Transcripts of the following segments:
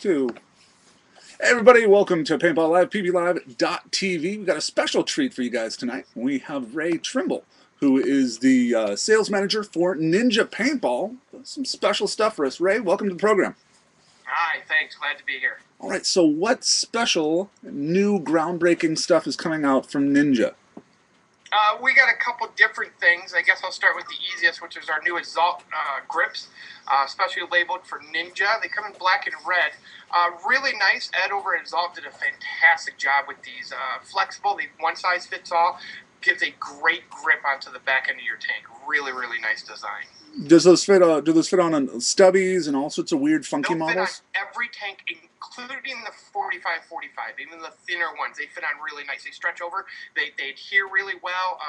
2. Hey everybody, welcome to Paintball Live, pblive.tv. We've got a special treat for you guys tonight. We have Ray Trimble, who is the sales manager for Ninja Paintball. Some special stuff for us. Ray, welcome to the program. Hi, thanks. Glad to be here. All right, so what special, new, groundbreaking stuff is coming out from Ninja? We got a couple different things. I guess I'll start with the easiest, which is our new Exalt grips, specially labeled for Ninja. They come in black and red. Really nice. Ed over at Exalt did a fantastic job with these. Flexible, they one size fits all. Gives a great grip onto the back end of your tank. Really, really nice design. Does those fit? Do those fit on stubbies and all sorts of weird, funky models? They'll fit on every tank, including the 45-45, even the thinner ones. They fit on really nice. They stretch over. They adhere really well.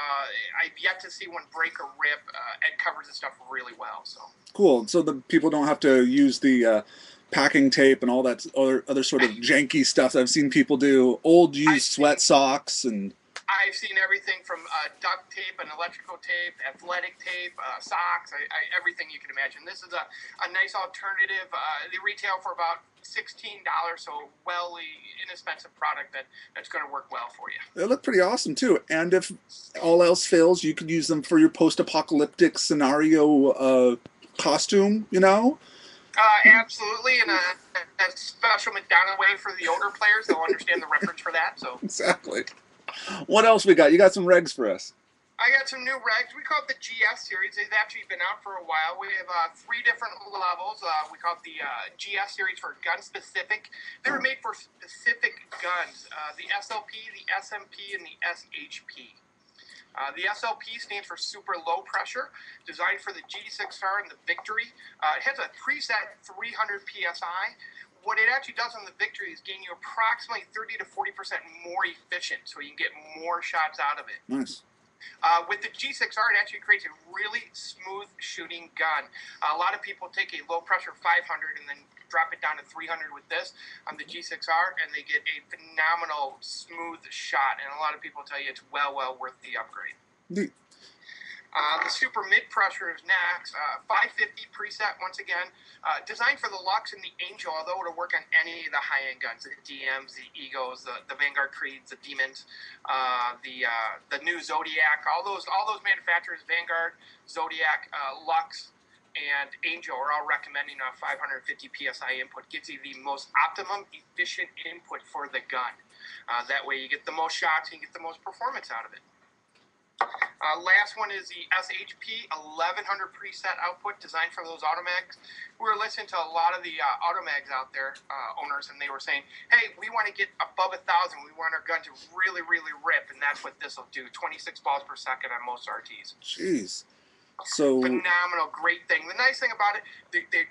I've yet to see one break or rip. Ed covers the stuff really well. So cool. So the people don't have to use the packing tape and all that other sort of janky stuff that I've seen people do. Old used sweat socks and. I've seen everything from duct tape and electrical tape, athletic tape, socks, everything you can imagine. This is a nice alternative. They retail for about $16, so inexpensive product that's going to work well for you. They look pretty awesome too. And if all else fails, you could use them for your post-apocalyptic scenario costume, you know? Absolutely, and a special McDonald's way for the older players. They'll understand the reference for that. So exactly. What else we got? You got some regs for us. I got some new regs. We call it the GS series. They've actually been out for a while. We have 3 different levels. We call it the GS series for gun specific. They were made for specific guns. The SLP, the SMP, and the SHP. The SLP stands for super low pressure, designed for the G6R and the Victory. It has a preset 300 PSI. What it actually does on the Victory is gain you approximately 30 to 40% more efficient, so you can get more shots out of it. Nice. With the G6R, it actually creates a really smooth shooting gun. A lot of people take a low pressure 500 and then drop it down to 300 with this on the G6R, and they get a phenomenal smooth shot. And a lot of people tell you it's well worth the upgrade. The super mid pressure is next. 550 preset once again, designed for the Lux and the Angel, although it'll work on any of the high end guns, the DMs, the Egos, the Vanguard Creeds, the Demons, the new Zodiac. All those manufacturers, Vanguard, Zodiac, Lux, and Angel are all recommending a 550 psi input. Gives you the most optimum efficient input for the gun. That way you get the most shots and you get the most performance out of it. Last one is the SHP 1100 preset output, designed for those automags. We were listening to a lot of the automags out there, owners, and they were saying, hey, we want to get above 1,000. We want our gun to really rip, and that's what this will do. 26 balls per second on most RTs. Jeez. So phenomenal, great thing. The nice thing about it, they're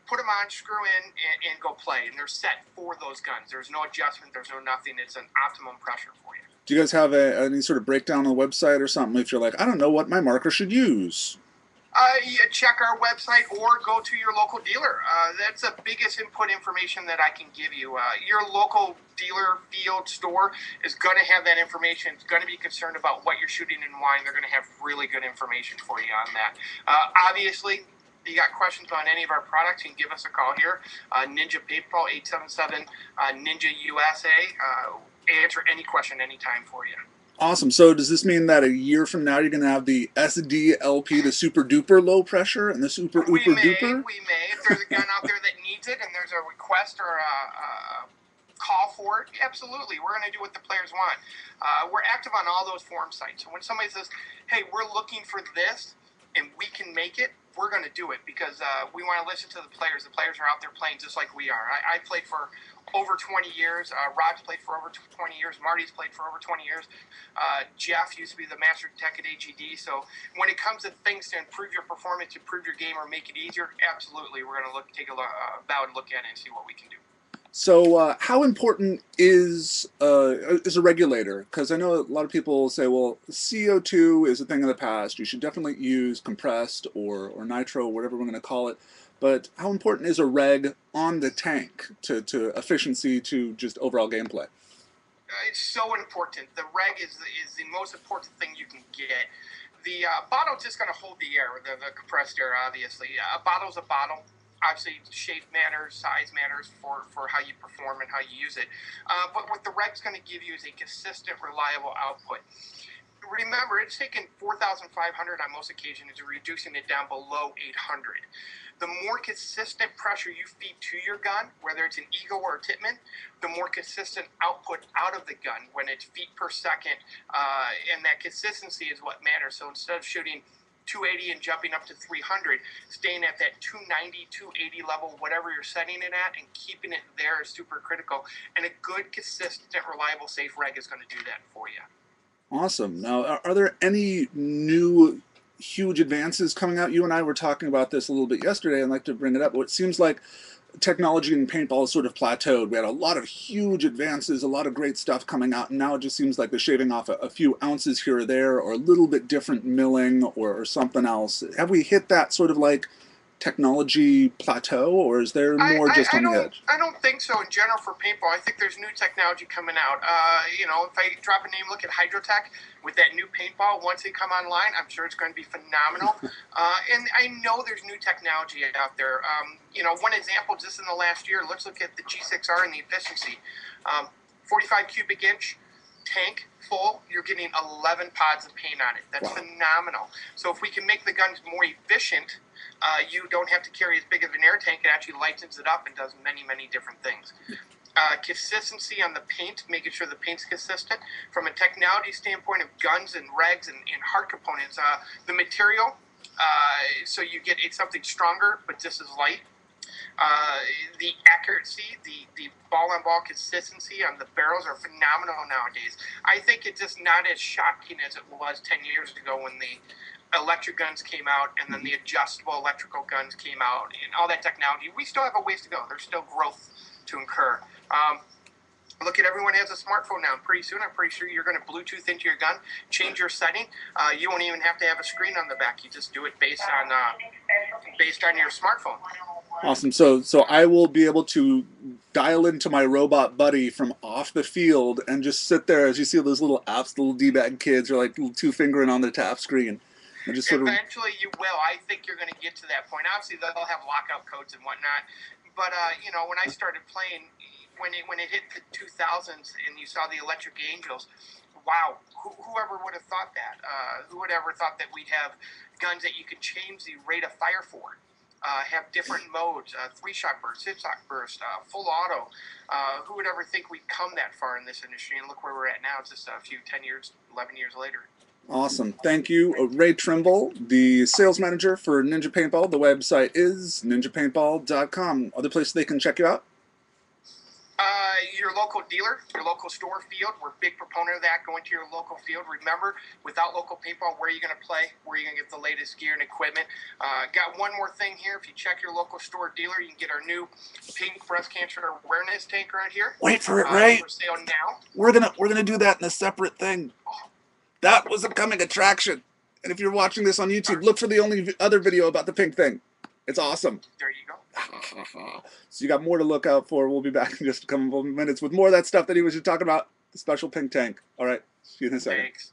put them on, screw in, and go play. And they're set for those guns. There's no adjustment. There's no nothing. It's an optimum pressure for you. Do you guys have any sort of breakdown on the website or something if you're like, I don't know what my marker should use? Check our website or go to your local dealer. That's the biggest input information that I can give you. Your local dealer, field, store is going to have that information. It's going to be concerned about what you're shooting and why, and they're going to have really good information for you on that. Obviously, if you got questions on any of our products, you can give us a call here. Ninja Paintball, 877 Ninja USA. Answer any question anytime for you. Awesome. So does this mean that a year from now you're going to have the SDLP, the super duper low pressure, and the super duper? We may. If there's a gun out there that needs it and there's a request or a call for it, absolutely. We're going to do what the players want. We're active on all those forum sites. So when somebody says, hey, we're looking for this and we can make it, we're going to do it because we want to listen to the players. The players are out there playing just like we are. I played for over 20 years. Rod's played for over 20 years. Marty's played for over 20 years. Jeff used to be the master tech at AGD. So when it comes to things to improve your performance, improve your game, or make it easier, absolutely, we're going to take a valid look at it and see what we can do. So how important is a regulator? Because I know a lot of people say, well, CO2 is a thing of the past. You should definitely use compressed or nitro, whatever we're going to call it. But how important is a reg on the tank to efficiency, to just overall gameplay? It's so important. The reg is the most important thing you can get. The bottle's just going to hold the air, the compressed air, obviously. A bottle's a bottle. Obviously, shape matters, size matters for how you perform and how you use it. But what the reg's going to give you is a consistent, reliable output. Remember, it's taken 4,500 on most occasions to reducing it down below 800. The more consistent pressure you feed to your gun, whether it's an Eagle or a Tippmann, the more consistent output out of the gun when it's feet per second, and that consistency is what matters. So instead of shooting 280 and jumping up to 300, staying at that 290, 280 level, whatever you're setting it at, and keeping it there is super critical. And a good, consistent, reliable, safe reg is going to do that for you. Awesome. Now, are there any new huge advances coming out? You and I were talking about this a little bit yesterday. I'd like to bring it up. It seems like technology in paintball has sort of plateaued. We had a lot of huge advances, a lot of great stuff coming out, and now it just seems like they're shaving off a few ounces here or there, or a little bit different milling, or something else. Have we hit that sort of like technology plateau, or is there more just on the edge? I don't think so in general for paintball. I think there's new technology coming out. You know, if I drop a name, look at Hydrotech with that new paintball. Once they come online, I'm sure it's going to be phenomenal. And I know there's new technology out there. You know, one example just in the last year, let's look at the G6R and the efficiency. 45 cubic inch tank full, you're getting 11 pods of paint on it. That's phenomenal. So if we can make the guns more efficient, you don't have to carry as big of an air tank. It actually lightens it up and does many, many different things. Consistency on the paint, making sure the paint's consistent. From a technology standpoint of guns and regs and hard components, the material, so you get something stronger but just as light. The accuracy, the ball-on-ball consistency on the barrels are phenomenal nowadays. I think it's just not as shocking as it was 10 years ago when the electric guns came out and then the adjustable electrical guns came out and all that technology. We still have a ways to go. There's still growth to incur. Look at everyone has a smartphone now. Pretty soon, I'm pretty sure you're going to Bluetooth into your gun, change your setting. You won't even have to have a screen on the back. You just do it based on your smartphone. Awesome. So I will be able to dial into my robot buddy from off the field and just sit there as you see those little apps, the little D-bag kids are like little two-fingering on the tap screen. And just Eventually you will. I think you're going to get to that point. Obviously, they'll have lockout codes and whatnot. But, you know, when I started playing, when it hit the 2000s and you saw the Electric Angels, wow, whoever would have thought that? Who would ever thought that we'd have guns that you could change the rate of fire for? Have different modes, 3-shot burst, 6-shot burst, full auto. Who would ever think we'd come that far in this industry? And look where we're at now. It's just a few 10 years, 11 years later. Awesome. Thank you, Ray Trimble, the sales manager for Ninja Paintball. The website is ninjapaintball.com. Other places they can check you out? Your local dealer, your local store field. We're a big proponent of that. Going to your local field. Remember, without local paintball, where are you going to play? Where are you going to get the latest gear and equipment? Got one more thing here. If you check your local store dealer, you can get our new pink breast cancer awareness tank right here. Wait for it, Ray. For sale now. We're gonna do that in a separate thing. That was a coming attraction. And if you're watching this on YouTube, look for the only other video about the pink thing. It's awesome. There you go. So you got more to look out for. We'll be back in just a couple of minutes with more of that stuff that he was just talking about, the special pink tank. All right. See you in a second. Thanks.